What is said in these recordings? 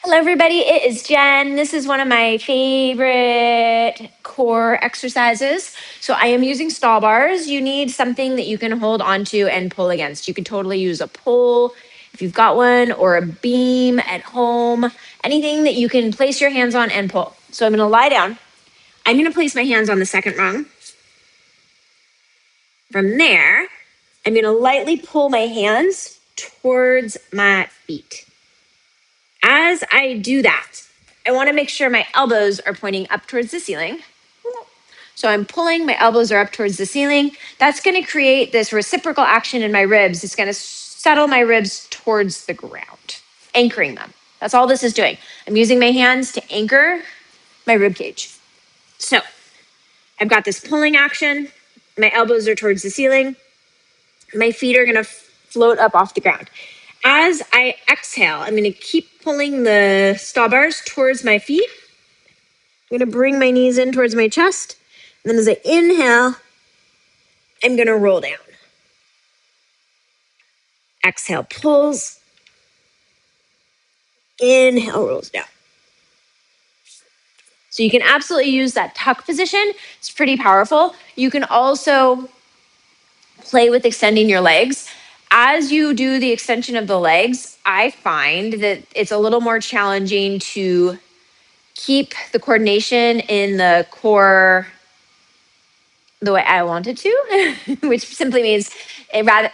Hello, everybody. It is Jen. This is one of my favorite core exercises. So I am using stall bars. You need something that you can hold onto and pull against. You can totally use a pole if you've got one, or a beam at home, anything that you can place your hands on and pull. So I'm going to lie down. I'm going to place my hands on the second rung. From there, I'm going to lightly pull my hands towards my feet. As I do that, I want to make sure my elbows are pointing up towards the ceiling. So I'm pulling, my elbows are up towards the ceiling. That's going to create this reciprocal action in my ribs. It's going to settle my ribs towards the ground, anchoring them. That's all this is doing. I'm using my hands to anchor my rib cage. So I've got this pulling action. My elbows are towards the ceiling. My feet are going to float up off the ground. As I exhale, I'm going to keep pulling the stall bars towards my feet. I'm going to bring my knees in towards my chest. And then as I inhale, I'm going to roll down. Exhale, pulls. Inhale, rolls down. So you can absolutely use that tuck position. It's pretty powerful. You can also play with extending your legs. As you do the extension of the legs, I find that it's a little more challenging to keep the coordination in the core the way I want it to, which simply means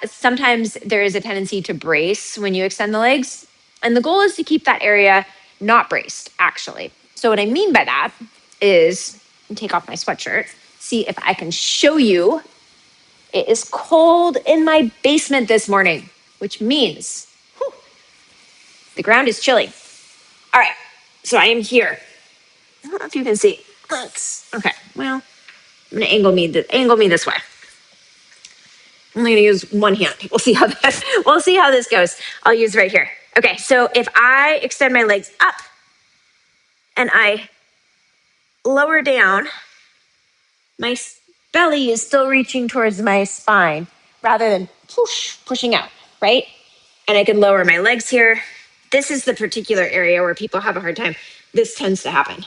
sometimes there is a tendency to brace when you extend the legs. And the goal is to keep that area not braced, actually. So what I mean by that is, take off my sweatshirt, see if I can show you. It is cold in my basement this morning, which means the ground is chilly. All right, so I am here. I don't know if you can see. Okay, well, I'm gonna angle me this way. I'm only gonna use one hand. We'll see how this goes. I'll use right here. Okay, so if I extend my legs up and I lower down, my belly is still reaching towards my spine rather than pushing out, right? And I can lower my legs here. This is the particular area where people have a hard time. This tends to happen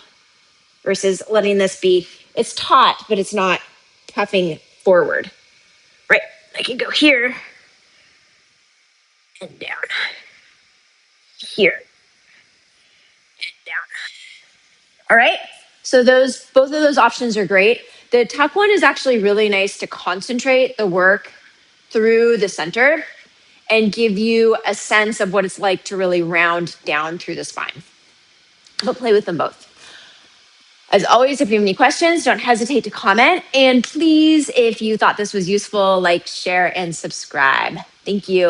versus letting this be, it's taut, but it's not puffing forward, right? I can go here and down, here and down. All right, so both of those options are great. The tuck one is actually really nice to concentrate the work through the center and give you a sense of what it's like to really round down through the spine. But play with them both. As always, if you have any questions, don't hesitate to comment. And please, if you thought this was useful, like, share, and subscribe. Thank you.